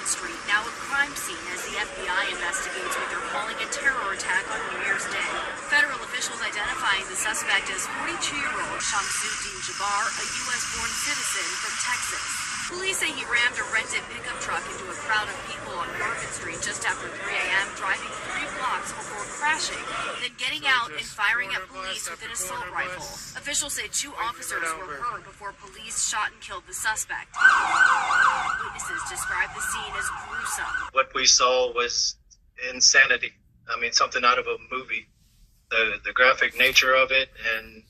Bourbon Street, now a crime scene as the FBI investigates what they're calling a terror attack on New Year's Day. Federal officials identifying the suspect as 42-year-old Shamsuddin Jabbar, a U.S.-born citizen from Texas. Police say he rammed a rented pickup truck into a crowd of people on Bourbon Street just after 3 a.m., driving 3 blocks before crashing, then getting out and firing at police with an assault rifle. Officials say 2 officers were hurt before police shot and killed the suspect. Witnesses describe the scene as gruesome. What we saw was insanity. I mean, something out of a movie. The graphic nature of it, and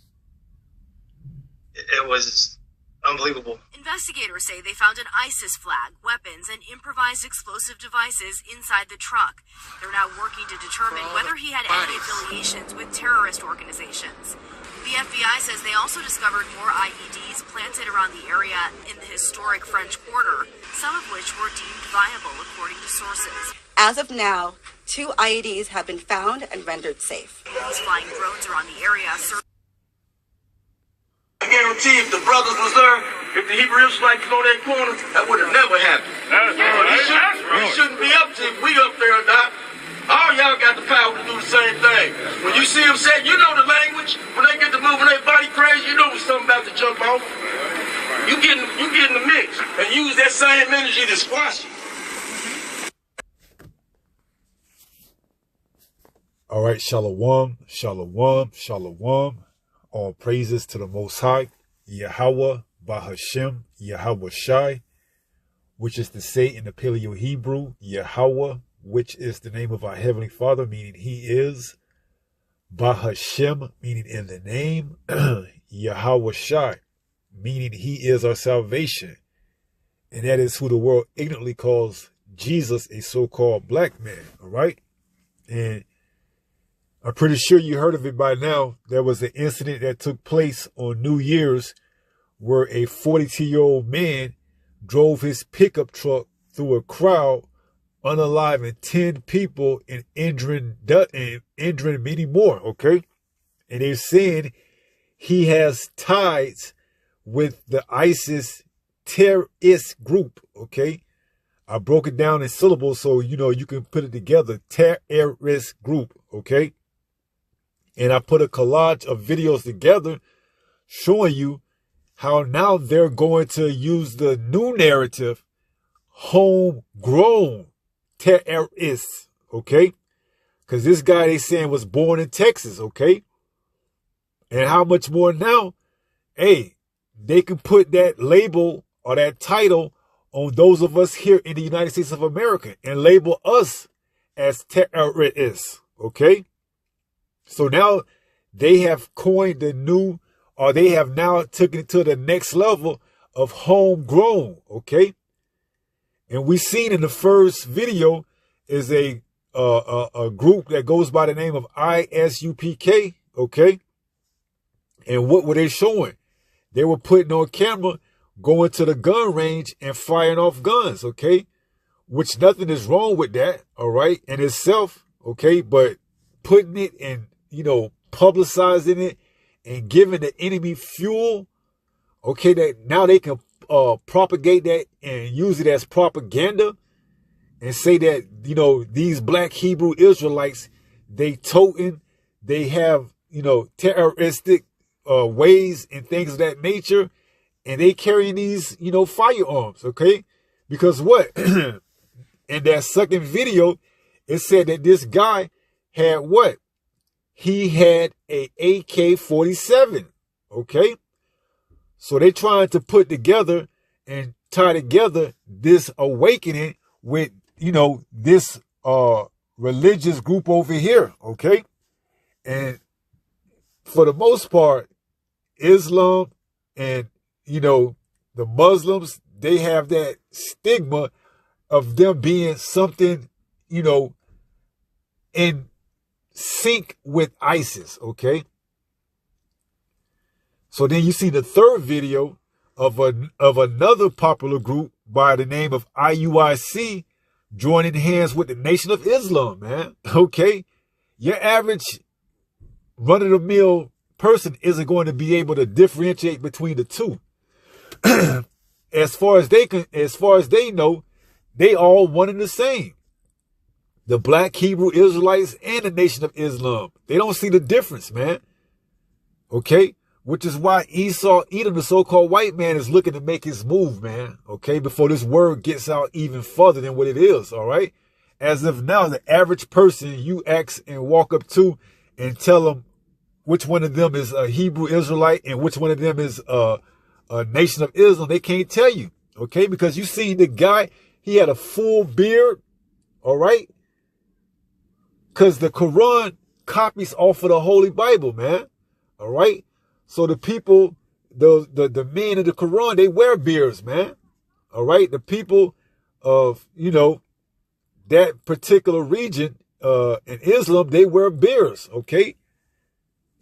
it was unbelievable. Investigators say they found an ISIS flag, weapons, and improvised explosive devices inside the truck. They're now working to determine whether he had any affiliations with terrorist organizations. The FBI says they also discovered more IEDs planted around the area in the historic French Quarter, some of which were deemed viable according to sources. As of now, 2 IEDs have been found and rendered safe. Police flying drones around the area. I guarantee if the brothers was there, if the Hebrew Israelites was on that corner, that would have never happened. We shouldn't be up to if we up there or not. All y'all got the power to do the same thing. When you see them say, you know the language. When they get to moving their body crazy, you know when something about to jump off. You get in the mix and use that same energy to squash it. All right, shalom, shalom, shalom. All praises to the Most High, Yahweh, Bahashem, Yahweh Shai, which is to say in the Paleo Hebrew, Yahweh, which is the name of our Heavenly Father, meaning He is, Bahashem, meaning in the name, Yahweh Shai, meaning He is our salvation. And that is who the world ignorantly calls Jesus, a so-called black man, all right? And I'm pretty sure you heard of it by now. There was an incident that took place on New Year's where a 42-year-old man drove his pickup truck through a crowd, unaliving 10 people and injuring many more, okay? And they're saying he has ties with the ISIS terrorist group, okay? I broke it down in syllables so, you can put it together. Terrorist group, okay? And I put a collage of videos together showing you how now they're going to use the new narrative, homegrown terrorists, okay? Because this guy they saying was born in Texas, okay? And how much more now? Hey, they can put that label or that title on those of us here in the United States of America and label us as terrorists, okay? So now they have coined the new, or they have now taken it to the next level of homegrown, okay? And we seen in the first video is a group that goes by the name of ISUPK, okay? And what were they showing? They were putting on camera, going to the gun range and firing off guns, okay? Which nothing is wrong with that, all right, in itself, okay? But putting it in, publicizing it and giving the enemy fuel, okay, that now they can propagate that and use it as propaganda and say that, these black Hebrew Israelites, they have, terroristic ways and things of that nature, and they carrying these, firearms, okay? Because what? In that second video, it said that this guy had what? He had a AK-47, okay? So they trying to put together and tie together this awakening with, this religious group over here, okay? And for the most part, Islam and, the Muslims, they have that stigma of them being something, in sync with ISIS, okay? So then you see the third video of another popular group by the name of IUIC joining hands with the Nation of Islam, man, okay? Your average run-of-the-mill person isn't going to be able to differentiate between the two. As far as they know, they all one and the same. The black Hebrew Israelites and the Nation of Islam. They don't see the difference, man. Okay? Which is why Edom, the so-called white man, is looking to make his move, man. Okay? Before this word gets out even further than what it is, all right? As if now the average person you ask and walk up to and tell them which one of them is a Hebrew Israelite and which one of them is a Nation of Islam, they can't tell you. Okay? Because you seen the guy, he had a full beard, all right? Because the Quran copies off of the Holy Bible, man. All right? So the people, the men of the Quran, they wear beards, man. All right? The people of, that particular region in Islam, they wear beards, okay?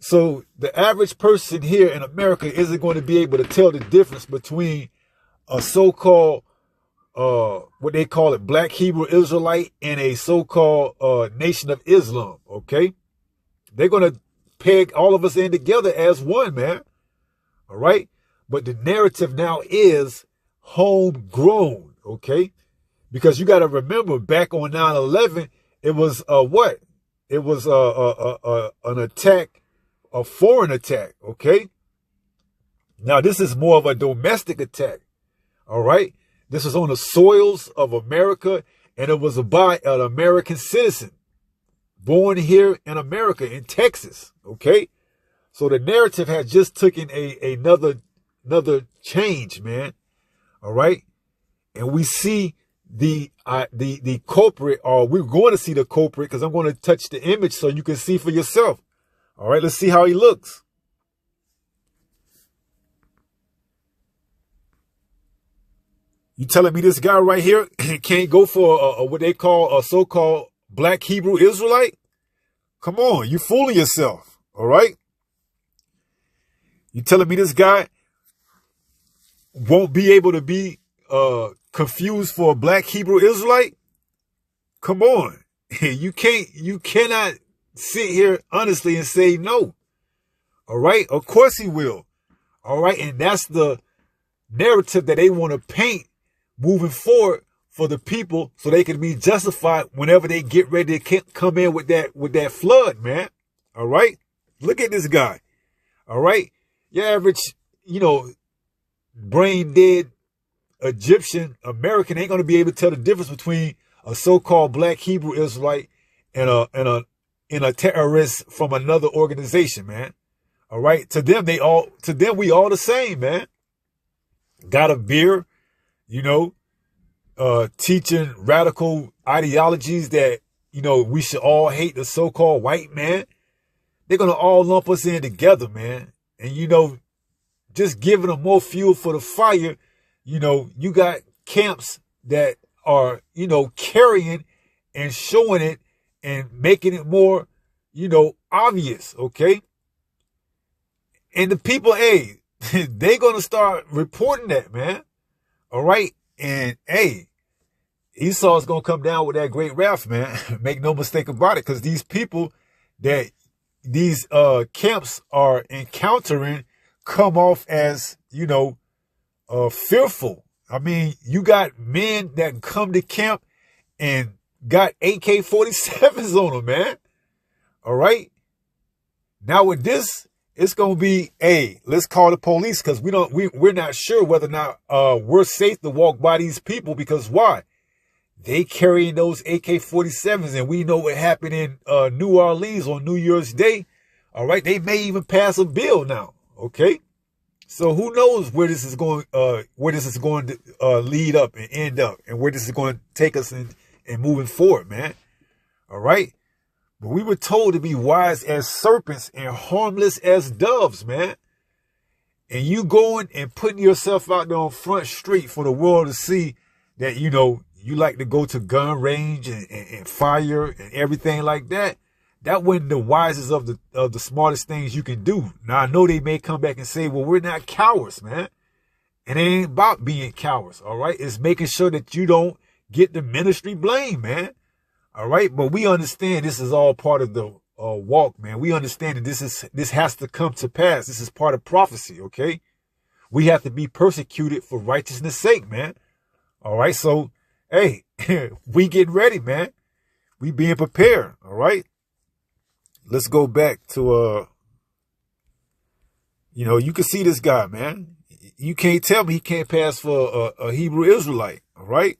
So the average person here in America isn't going to be able to tell the difference between a so-called what they call it, black Hebrew Israelite and a so-called Nation of Islam, okay? They're going to peg all of us in together as one, man, all right? But the narrative now is homegrown, okay? Because you got to remember, back on 9/11, it was what? It was an attack, a foreign attack, okay? Now, this is more of a domestic attack, all right? This was on the soils of America, and it was by an American citizen born here in America, in Texas, okay? So the narrative has just taken another change, man, all right? And we see the culprit, or we're going to see the culprit, because I'm going to touch the image so you can see for yourself. All right, let's see how he looks. You telling me this guy right here can't go for what they call a so-called black Hebrew Israelite? Come on, you fooling yourself, all right? You telling me this guy won't be able to be confused for a black Hebrew Israelite? Come on. You cannot sit here honestly and say no. All right? Of course he will. All right? And that's the narrative that they want to paint moving forward for the people, so they can be justified whenever they get ready to come in with that flood, man. All right? Look at this guy. All right? Your average, brain dead Egyptian American ain't going to be able to tell the difference between a so-called black Hebrew Israelite and a terrorist from another organization, man. All right? To them we all the same, man. Got a beard, teaching radical ideologies that, we should all hate the so-called white man. They're going to all lump us in together, man. And, just giving them more fuel for the fire, you got camps that are, carrying and showing it and making it more, obvious, okay? And the people, hey, they're going to start reporting that, man. All right? And, hey, Esau's going to come down with that great wrath, man. Make no mistake about it, because these people that these camps are encountering come off as, fearful. I mean, you got men that come to camp and got AK-47s on them, man. All right? Now with this, it's going to be, hey, let's call the police, because we're not sure whether or not we're safe to walk by these people, because why? They carrying those AK-47s, and we know what happened in New Orleans on New Year's Day. All right? They may even pass a bill now. Okay? So who knows where this is going to lead up and end up, and where this is going to take us in moving forward, man. All right? But we were told to be wise as serpents and harmless as doves, man. And you going and putting yourself out there on Front Street for the world to see that, you like to go to gun range and fire and everything like that. That wasn't the wisest of the smartest things you can do. Now, I know they may come back and say, well, we're not cowards, man. And it ain't about being cowards, all right? It's making sure that you don't get the ministry blame, man. All right? But we understand this is all part of the walk, man. We understand that this has to come to pass. This is part of prophecy, okay? We have to be persecuted for righteousness' sake, man. All right? So hey, we getting ready, man. We being prepared, all right? Let's go back to, you can see this guy, man. You can't tell me he can't pass for a Hebrew Israelite, all right?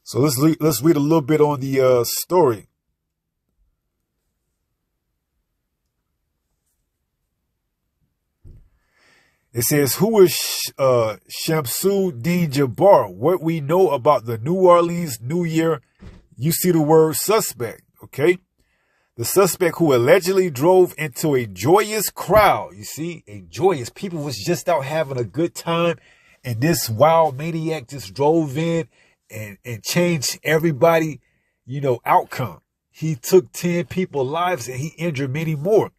So let's read a little bit on the story. It says, who is Shamsu-Din Jabbar? What we know about the New Orleans New Year, you see the word suspect, okay? The suspect who allegedly drove into a joyous crowd. You see, a joyous. People was just out having a good time. And this wild maniac just drove in and changed everybody, outcome. He took 10 people's lives and he injured many more.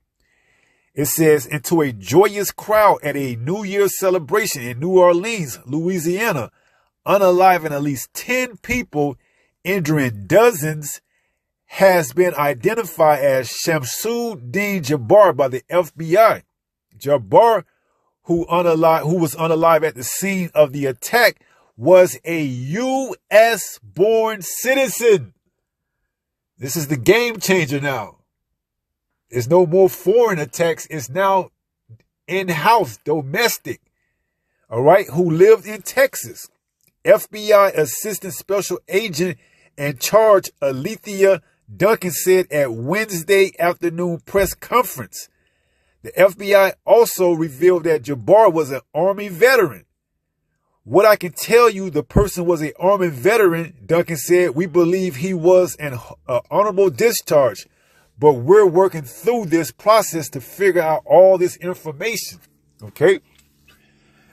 It says, into a joyous crowd at a New Year's celebration in New Orleans, Louisiana, unaliving at least 10 people, injuring dozens, has been identified as Shamsu-Din Jabbar by the FBI. Jabbar, who was unalive at the scene of the attack, was a U.S.-born citizen. This is the game changer now. There's no more foreign attacks. It's now in-house, domestic. All right, who lived in Texas. FBI Assistant Special Agent in charge Alethea Duncan said at Wednesday afternoon press conference. The FBI also revealed that Jabbar was an Army veteran. What I can tell you, the person was an Army veteran, Duncan said. We believe he was an honorable discharge, but we're working through this process to figure out all this information. Okay?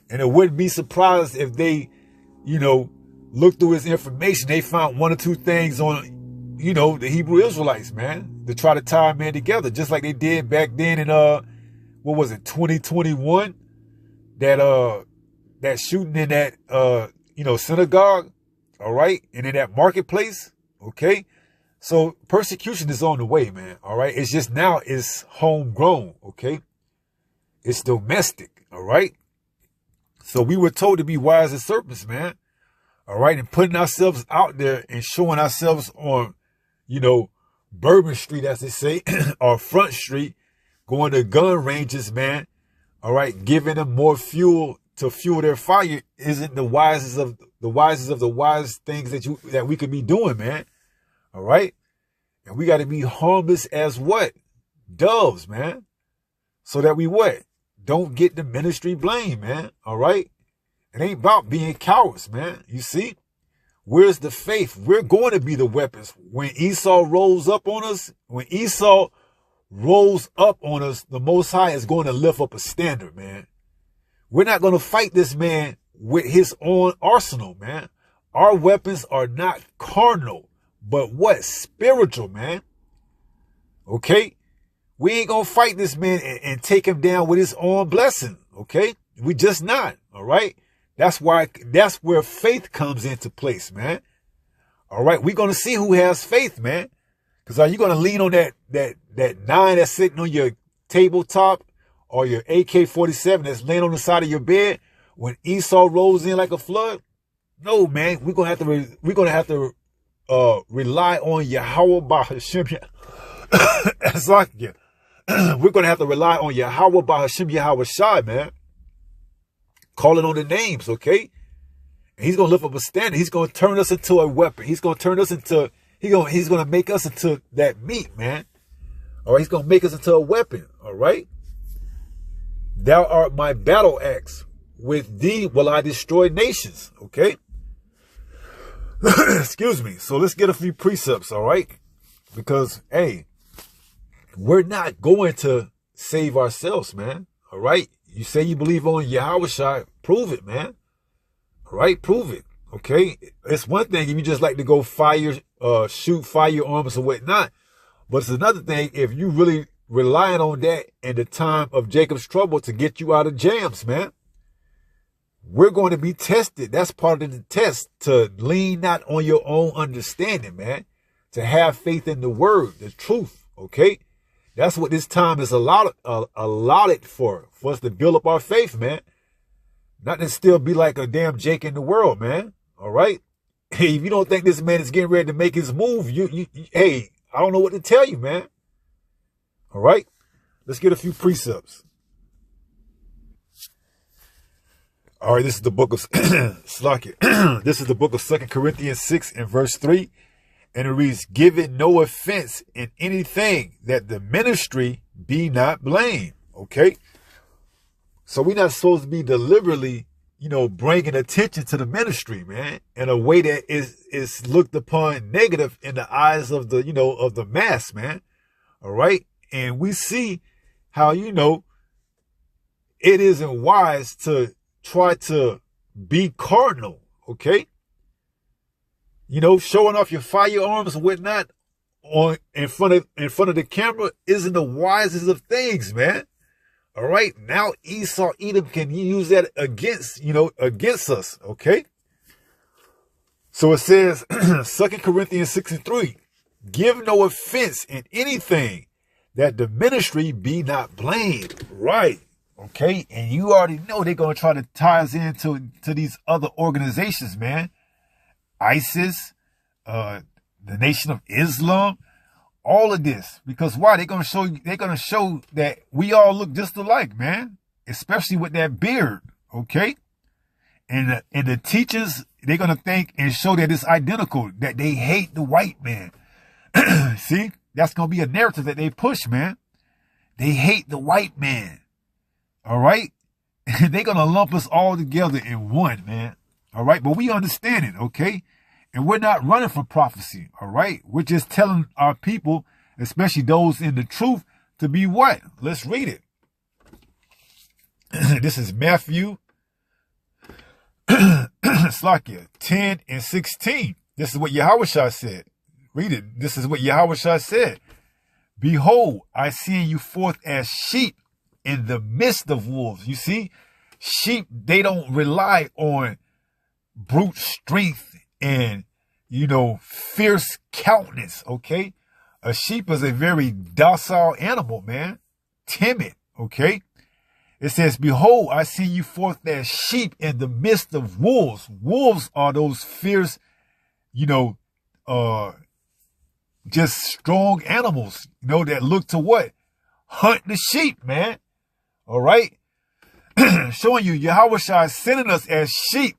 And it wouldn't be surprised if they, looked through his information. They found one or two things on, the Hebrew Israelites, man, to try to tie a man together, just like they did back then in, 2021? That shooting in that, synagogue, all right? And in that marketplace, okay? So persecution is on the way, man, all right? It's just now it's homegrown, okay? It's domestic, all right? So we were told to be wise as serpents, man, all right? And putting ourselves out there and showing ourselves on, Bourbon Street, as they say, or Front Street, going to gun ranges, man, all right? Giving them more fuel to fuel their fire isn't the wisest of the wise things that we could be doing, man. All right. And we got to be harmless as what? Doves, man. So that we what? Don't get the ministry blame, man. All right. It ain't about being cowards, man. You see? Where's the faith? We're going to be the weapons. When Esau rolls up on us, the Most High is going to lift up a standard, man. We're not going to fight this man with his own arsenal, man. Our weapons are not carnal, but what? Spiritual, man. Okay? We ain't going to fight this man and take him down with his own blessing, okay? We just not, all right? That's where faith comes into place, man. All right? We're going to see who has faith, man. Because are you going to lean on that 9 that's sitting on your tabletop, or your AK-47 that's laying on the side of your bed when Esau rolls in like a flood? No, man. We're gonna have to rely on Yahweh Bahashim. We're gonna have to rely on Yahweh Bahashim Yahweh Shai, man. Calling on the names, okay? And he's gonna lift up a standard. He's gonna turn us into a weapon. He's gonna turn us into he's gonna make us into that meat, man. All right, he's gonna make us into a weapon. All right. Thou art my battle axe. With thee will I destroy nations. Okay? Excuse me. So let's get a few precepts, all right? Because, hey, we're not going to save ourselves, man. All right? You say you believe on Yahweh Shai, prove it, man. All right? Prove it. Okay? It's one thing if you just like to go shoot firearms or whatnot. But it's another thing if you really relying on that in the time of Jacob's trouble to get you out of jams, man. We're going to be tested. That's part of the test, to lean not on your own understanding, man. To have faith in the word, the truth, okay? That's what this time is allotted for us to build up our faith, man. Not to still be like a damn Jake in the world, man. All right? Hey, if you don't think this man is getting ready to make his move, hey, I don't know what to tell you, man. All right, let's get a few precepts. All right, this is the book of Slakia. This is the book of 2 Corinthians 6 and verse 3. And it reads, give it no offense in anything, that the ministry be not blamed. Okay. So we're not supposed to be deliberately, bringing attention to the ministry, man, in a way that is looked upon negative in the eyes of the, of the mass, man. All right. And we see how, it isn't wise to try to be cardinal, okay? Showing off your firearms and whatnot in front of the camera isn't the wisest of things, man. All right, now Esau, Edom can use that against us, okay? So it says, 2 Corinthians 6 and 3, give no offense in anything, that the ministry be not blamed, right? Okay, and you already know they're going to try to tie us into these other organizations, man. ISIS, the Nation of Islam, all of this. Because why? They're going to show that we all look just alike, man. Especially with that beard, okay? And the teachers, they're going to think and show that it's identical, that they hate the white man. See? That's going to be a narrative that they push, man. They hate the white man. All right? They're going to lump us all together in one, man. All right? But we understand it, okay? And we're not running from prophecy, all right? We're just telling our people, especially those in the truth, to be what? Let's read it. This is Matthew 10 and 16. This is what Yahushua said. Read it. This is what Yahushua said. Behold, I send you forth as sheep in the midst of wolves. You see, sheep, they don't rely on brute strength and, fierce countenance, okay? A sheep is a very docile animal, man. Timid, okay? It says, behold, I send you forth as sheep in the midst of wolves. Wolves are those fierce, just strong animals, that look to what? Hunt the sheep, man. All right? Showing you Yahushua is sending us as sheep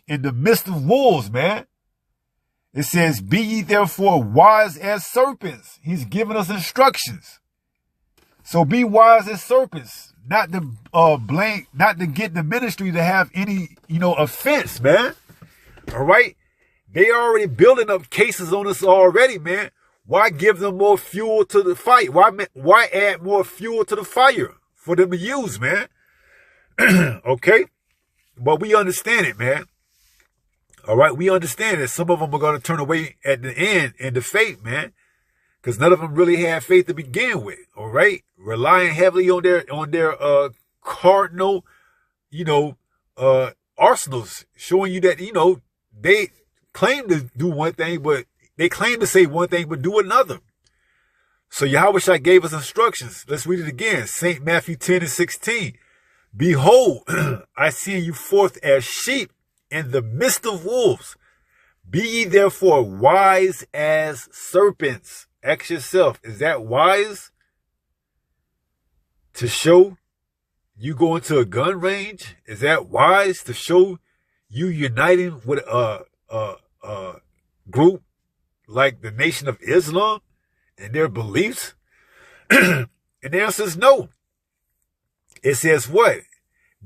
in the midst of wolves, man. It says, be ye therefore wise as serpents. He's giving us instructions. So be wise as serpents, not to not to get the ministry to have any, offense, man. All right? They already building up cases on us already, man. Why give them more fuel to the fight? Why add more fuel to the fire for them to use, man? Okay? But we understand it, man. All right? We understand that some of them are going to turn away at the end in the faith, man. Because none of them really had faith to begin with. All right? Relying heavily on their cardinal, arsenals. Showing you that, they claim to do one thing, but they claim to say one thing, but do another. So Yahushua gave us instructions. Let's read it again. St. Matthew 10 and 16. Behold, I send you forth as sheep in the midst of wolves. Be ye therefore wise as serpents. Ask yourself, is that wise? To show you go into a gun range? Is that wise to show you uniting with a group like the Nation of Islam and their beliefs? And the answer is no. It says what?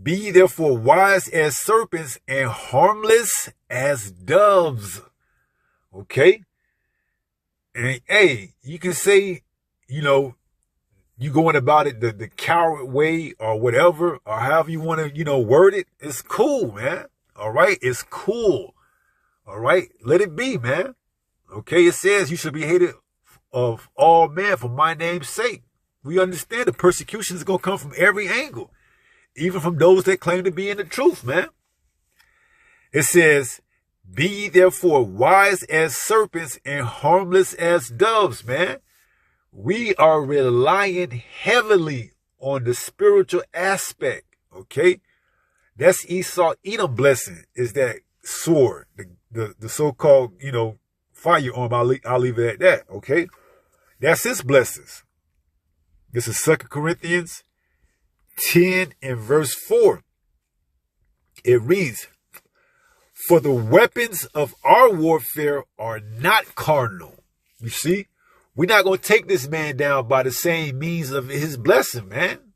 Be ye therefore wise as serpents and harmless as doves. Okay? And hey, you can say, you going about it the coward way or whatever, or however you want to, word it. It's cool, man. All right? It's cool. All right? Let it be, man. Okay? It says you should be hated of all men for my name's sake. We understand the persecution is going to come from every angle, even from those that claim to be in the truth, man. It says, be ye therefore wise as serpents and harmless as doves, man. We are relying heavily on the spiritual aspect, okay? That's Esau Edom blessing, is that sword, the so-called, firearm. I'll leave it at that, okay? That's his blessings. This is 2 Corinthians 10 and verse 4. It reads, "For the weapons of our warfare are not carnal." You see, we're not going to take this man down by the same means of his blessing, man.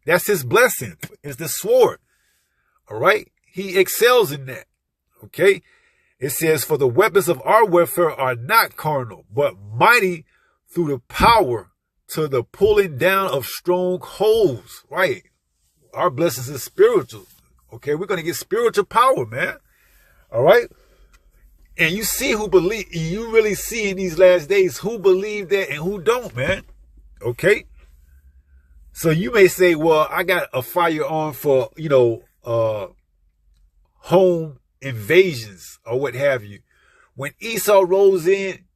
That's his blessing. It's the sword. All right? He excels in that. Okay? It says, "For the weapons of our warfare are not carnal, but mighty through the power to the pulling down of strongholds." Right? Our blessings is spiritual. Okay? We're going to get spiritual power, man. All right? And you see you really see in these last days who believe that and who don't, man. Okay? So you may say, well, I got a firearm for, home invasions or what have you. When Esau rolls in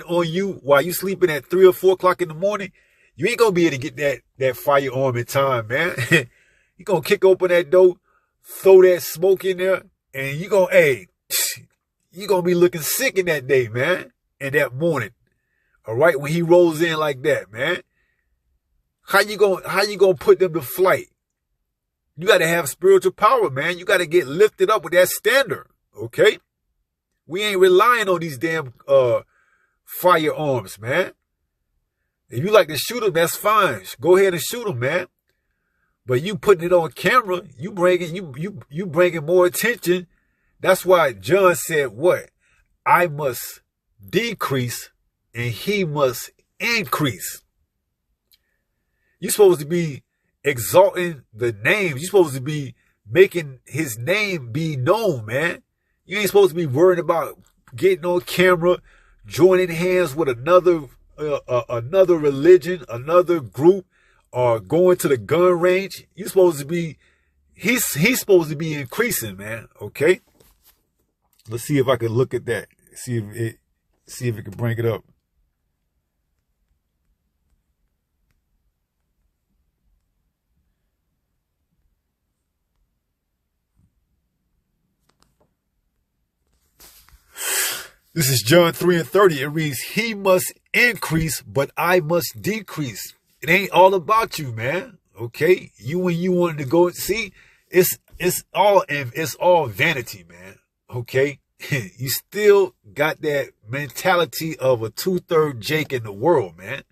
on you while you sleeping at 3 or 4 o'clock in the morning, you ain't going to be able to get that firearm in time, man. You're going to kick open that door, throw that smoke in there, and you're going to be looking sick in that day, man, in that morning. All right, when he rolls in like that, man, how you gonna put them to flight? You got to have spiritual power, man. You got to get lifted up with that standard, okay? We ain't relying on these damn firearms, man. If you like to shoot them, that's fine. Go ahead and shoot them, man. But you putting it on camera, you bringing more attention. That's why John said, "What? I must decrease and he must increase." You're supposed to be exalting the name. You're supposed to be making his name be known, man. You ain't supposed to be worried about getting on camera, joining hands with another religion, another group, or going to the gun range. You're supposed to be, he's supposed to be increasing, man. Okay. Let's see if I can look at that. See if it can bring it up. This is John 3 and 30. It reads, "He must increase, but I must decrease." It ain't all about you, man. Okay? When you wanted to go see, it's all vanity, man. Okay? You still got that mentality of a 2/3 Jake in the world, man.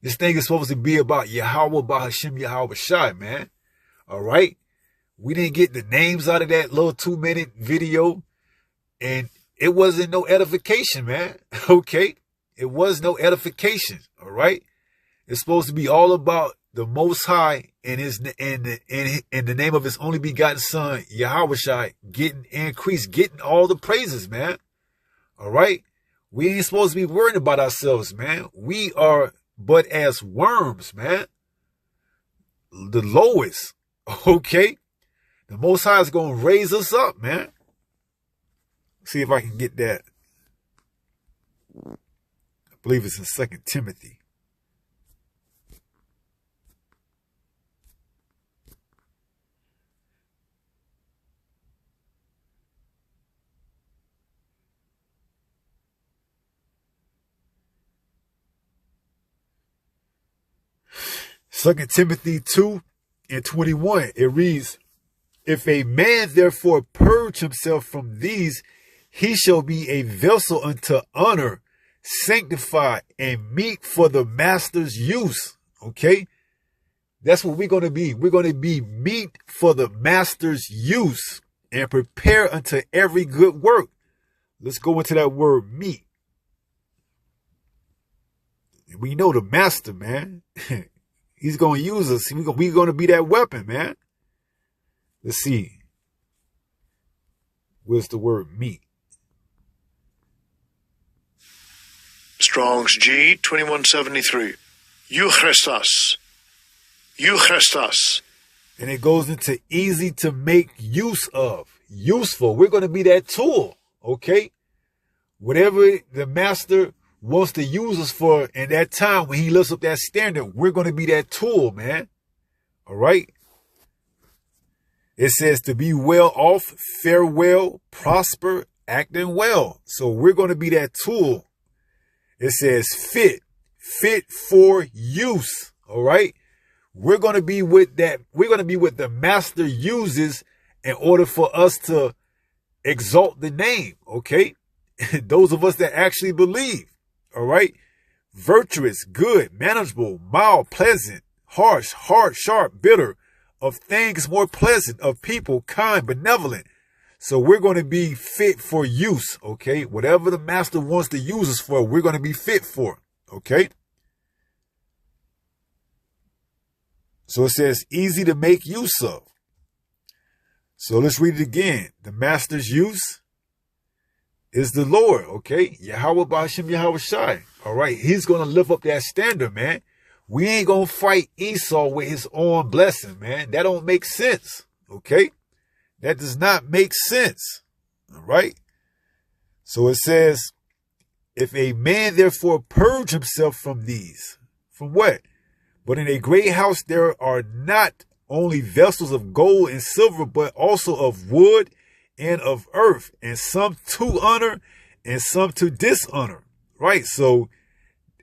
This thing is supposed to be about Yahweh, about Hashem Yahweh Shai, man. All right? We didn't get the names out of that little 2-minute video, and it wasn't no edification, man. Okay? It was no edification. All right? It's supposed to be all about the Most High and the name of his only begotten son, Yahweh Shai, getting increased, getting all the praises, man. All right? We ain't supposed to be worrying about ourselves, man. We are but as worms, man. The lowest. Okay? The Most High is going to raise us up, man. See if I can get that. I believe it's in 2 Timothy. Second Timothy 2 and 21. It reads, "If a man therefore purge himself from these, he shall be a vessel unto honor, sanctified and meet for the master's use." Okay? That's what we're going to be. We're going to be meet for the master's use and prepare unto every good work. Let's go into that word meet. We know the master, man. He's going to use us. We're going to be that weapon, man. Let's see. Where's the word meet? Strong's G 2173. Euchrestos. Euchrestos. And it goes into easy to make use of. Useful. We're going to be that tool. Okay? Whatever the master wants to use us for in that time when he lifts up that standard, we're going to be that tool, man. All right? It says to be well off, fare well, prosper, acting well. So we're going to be that tool. It says fit for use. All right. We're going to be with that. We're going to be what the master uses in order for us to exalt the name. Okay. Those of us that actually believe. All right. Virtuous, good, manageable, mild, pleasant, harsh, hard, sharp, bitter, of things more pleasant, of people, kind, benevolent. So we're going to be fit for use. Okay. Whatever the master wants to use us for, we're going to be fit for. Okay. So it says easy to make use of. So let's read it again. The master's use is the Lord. Okay. Yahweh Ba'ashem Yahweh Shai. All right. He's going to lift up that standard, man. We ain't going to fight Esau with his own blessing, man. That don't make sense. Okay. That does not make sense. All right. So it says, if a man therefore purge himself from these, from what? But in a great house there are not only vessels of gold and silver, but also of wood and of earth, and some to honor and some to dishonor. Right? So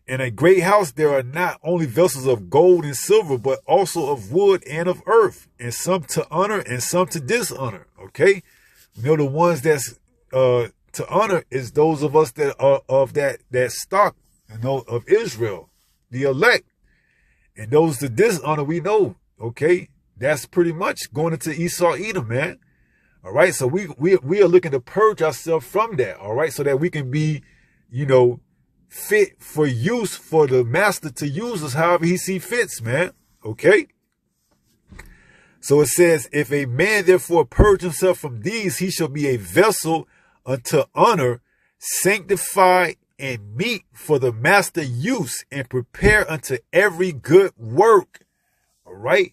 in a great house there are not only vessels of gold and silver, but also of wood and of earth, and some to honor and some to dishonor. Okay? You know, the ones that's to honor is those of us that are of that stock, you know, of Israel, the elect. And those to dishonor, we know, okay, that's pretty much going into Esau Edom, man. All right, so we are looking to purge ourselves from that, all right, so that we can be, you know, fit for use for the master to use us however he see fits, man. Okay. So it says, if a man therefore purge himself from these, he shall be a vessel unto honor, sanctified and meet for the master use, and prepare unto every good work. All right.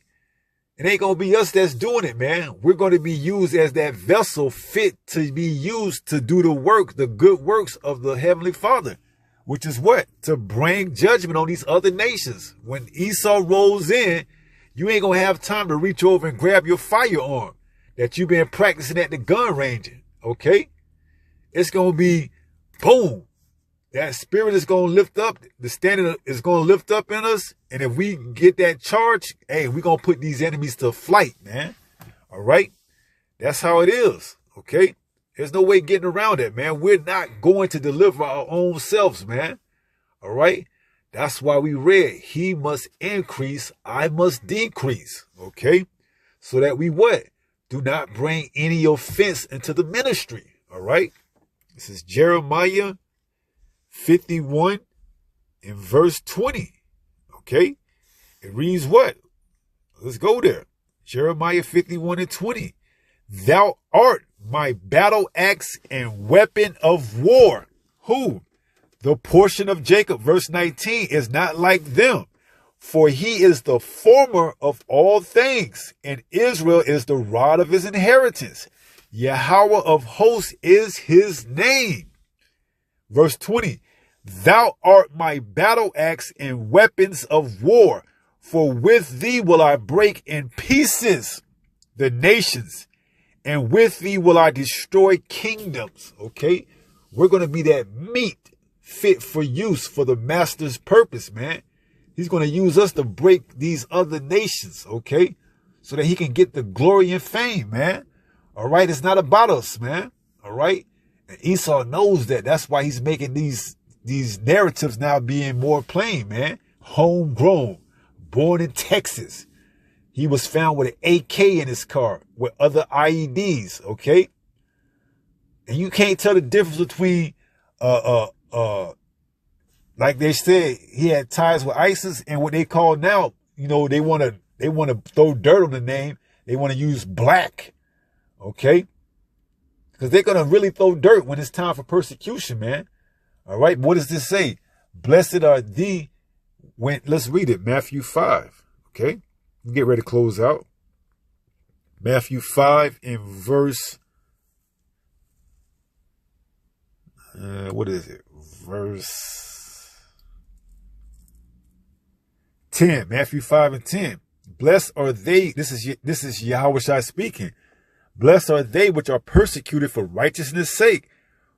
It ain't going to be us that's doing it, man. We're going to be used as that vessel fit to be used to do the work, the good works of the Heavenly Father, which is what? To bring judgment on these other nations. When Esau rolls in, you ain't going to have time to reach over and grab your firearm that you've been practicing at the gun range. Okay. It's going to be boom. That spirit is going to lift up. The standard is going to lift up in us. And if we get that charge, hey, we're going to put these enemies to flight, man. All right. That's how it is. Okay. There's no way getting around it, man. We're not going to deliver our own selves, man. All right. That's why we read, he must increase, I must decrease. Okay. So that we what? Do not bring any offense into the ministry. All right. This is Jeremiah 51 in verse 20. Okay. It reads what? Let's go there. Jeremiah 51 and 20. Thou art my battle axe and weapon of war. Who? The portion of Jacob, verse 19, is not like them. For he is the former of all things, and Israel is the rod of his inheritance. Yahweh of hosts is his name. Verse 20, thou art my battle axe and weapons of war, for with thee will I break in pieces the nations, and with thee will I destroy kingdoms. Okay, we're going to be that meat fit for use for the master's purpose, man. He's going to use us to break these other nations, okay, so that he can get the glory and fame, man. All right, it's not about us, man. All right. And Esau knows that. That's why he's making these narratives now being more plain, man. Homegrown, born in Texas. He was found with an AK in his car with other IEDs, okay? And you can't tell the difference between like they said, he had ties with ISIS, and what they call now, you know, they want to throw dirt on the name. They want to use black. Okay? Because they're going to really throw dirt when it's time for persecution, man. All right. What does this say? Blessed are thee when, let's read it. Matthew 5. Okay. Get ready to close out. Matthew 5 in verse, what is it? Verse 10. Matthew 5 and 10. Blessed are they. This is Yahweh Shai speaking. Blessed are they which are persecuted for righteousness' sake,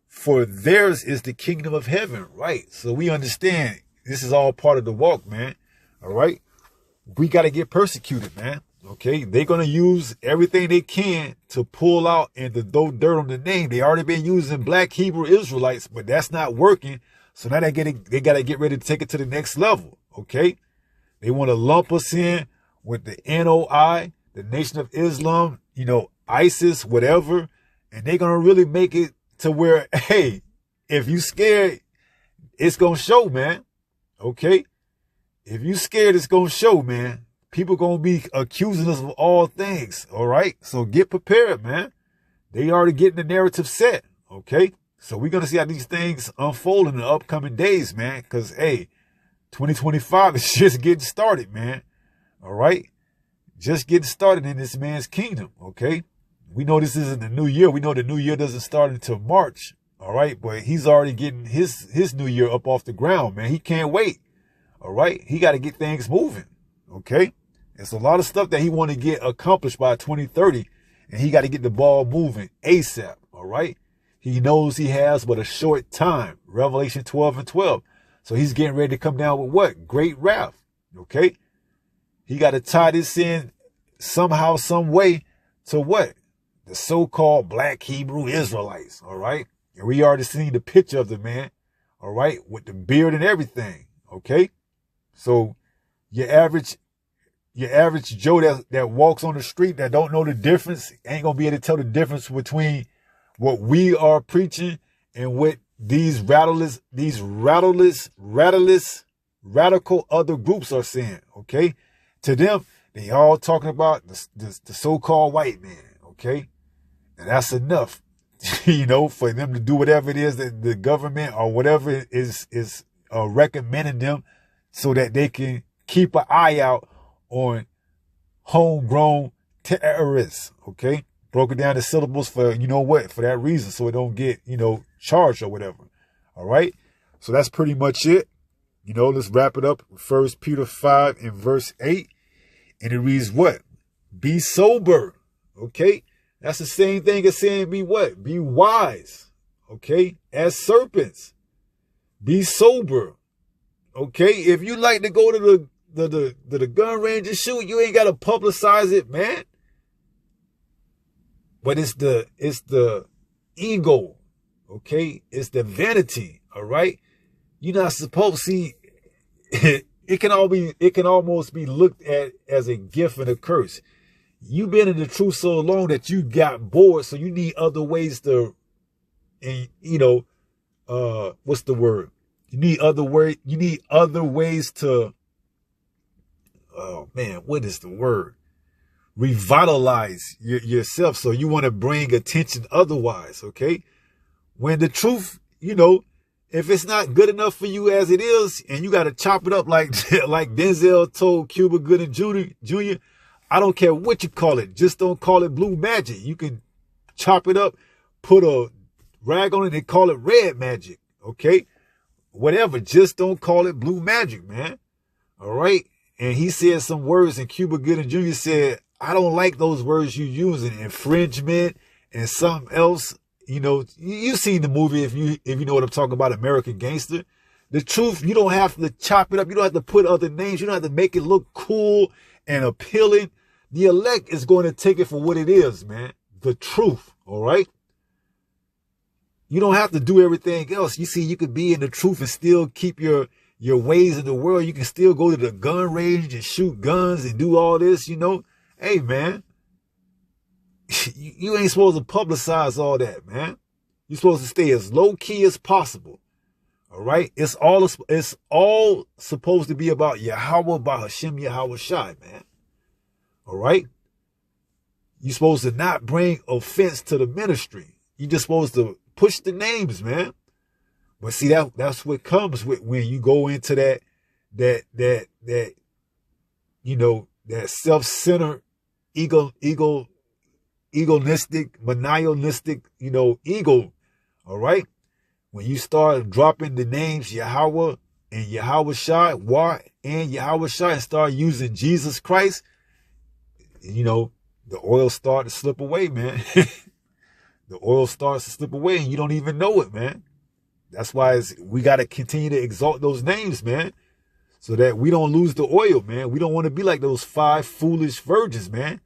for theirs is the kingdom of heaven. Right. So we understand this is all part of the walk, man. All right. We got to get persecuted, man. Okay. They're going to use everything they can to pull out and to throw dirt on the name. They already been using black Hebrew Israelites, but that's not working. So now they got to get ready to take it to the next level. Okay. They want to lump us in with the NOI, the Nation of Islam, ISIS, whatever. And they're going to really make it to where, hey, if you scared, it's going to show, man. Okay. If you scared, it's going to show, man. People going to be accusing us of all things. All right. So get prepared, man. They already getting the narrative set. Okay. So we're going to see how these things unfold in the upcoming days, man. Because, hey, 2025 is just getting started, man. All right. Just getting started in this man's kingdom. Okay. We know this isn't the new year. We know the new year doesn't start until March. All right. But he's already getting his new year up off the ground, man. He can't wait. All right. He got to get things moving. Okay. It's a lot of stuff that he want to get accomplished by 2030. And he got to get the ball moving ASAP. All right. He knows he has but a short time. Revelation 12:12. So he's getting ready to come down with what? Great wrath. Okay. He got to tie this in somehow, some way to what? The so-called black Hebrew Israelites. All right. And we already seen the picture of the man. All right. With the beard and everything. Okay. So your average Joe that walks on the street that don't know the difference ain't going to be able to tell the difference between what we are preaching and what these radical other groups are saying. Okay. To them, they all talking about the so-called white man. Okay. And that's enough, for them to do whatever it is that the government or whatever is recommending them so that they can keep an eye out on homegrown terrorists. Okay. Broken down the syllables for, for that reason. So it don't get, charged or whatever. All right. So that's pretty much it. Let's wrap it up. 1 Peter 5 and verse 8. And it reads what? Be sober. Okay. That's the same thing as saying be what? Be wise. Okay. As serpents. Be sober. Okay. If you like to go to the gun range and shoot, you ain't got to publicize it, man. But it's the ego. Okay. It's the vanity. All right. You're not supposed to see it can almost be looked at as a gift and a curse. You've been in the truth so long that you got bored. So you need other ways to, and what's the word? You need other ways to, oh man, what is the word? Revitalize yourself. So you want to bring attention otherwise. Okay. When the truth, if it's not good enough for you as it is, and you got to chop it up like Denzel told Cuba Gooding Jr., I don't care what you call it. Just don't call it blue magic. You can chop it up, put a rag on it, and call it red magic. Okay? Whatever. Just don't call it blue magic, man. All right? And he said some words, and Cuba Gooding Jr. said, I don't like those words you using, infringement and something else. You've seen the movie if you know what I'm talking about, American Gangster. The truth, you don't have to chop it up. You don't have to put other names. You don't have to make it look cool and appealing. The elect is going to take it for what it is, man. The truth, all right? You don't have to do everything else. You see, you could be in the truth and still keep your ways in the world. You can still go to the gun range and shoot guns and do all this, Hey, man. You ain't supposed to publicize all that, man. You're supposed to stay as low key as possible. All right. It's all supposed to be about Yahweh, by Hashem Yahweh Shai, man. All right. You're supposed to not bring offense to the ministry. You're just supposed to push the names, man. But see, that's what comes with when you go into that self-centered, egoistic, manialistic, ego. All right. When you start dropping the names Yahweh and Yahweh Shai, and Yahweh Shai, and start using Jesus Christ, you know, the oil starts to slip away, man. The oil starts to slip away and you don't even know it, man. That's why we got to continue to exalt those names, man, so that we don't lose the oil, man. We don't want to be like those 5 foolish virgins, man.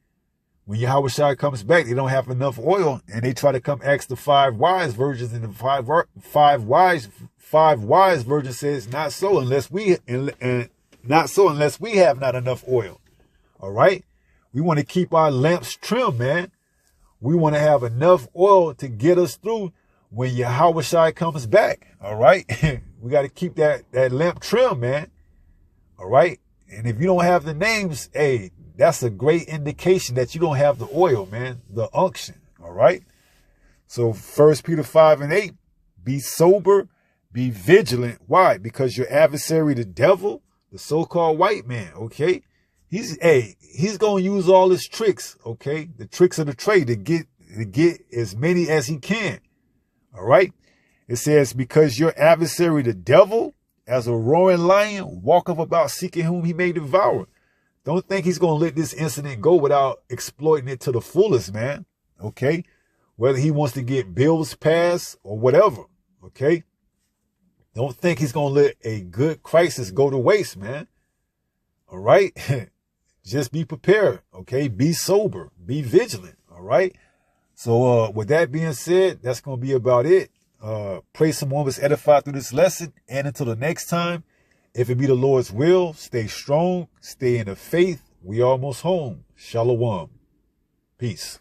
When Yahushua comes back, they don't have enough oil, and they try to come ask the 5 wise virgins, and the five wise virgins says, not so unless we have not enough oil. All right, we want to keep our lamps trimmed, man. We want to have enough oil to get us through when Yahushua comes back. All right, we got to keep that lamp trimmed, man. All right, and if you don't have the names, hey, that's a great indication that you don't have the oil, man, the unction. All right. So 1 Peter 5:8, be sober, be vigilant. Why? Because your adversary, the devil, the so-called white man, okay, he's going to use all his tricks, okay, the tricks of the trade to get as many as he can. All right. It says, because your adversary, the devil, as a roaring lion, walketh about seeking whom he may devour. Don't think he's going to let this incident go without exploiting it to the fullest, man. Okay. Whether he wants to get bills passed or whatever. Okay. Don't think he's going to let a good crisis go to waste, man. All right. Just be prepared. Okay. Be sober. Be vigilant. All right. So, with that being said, that's going to be about it. Pray someone was edified through this lesson. And until the next time, if it be the Lord's will, stay strong, stay in the faith. We almost home. Shalom. Peace.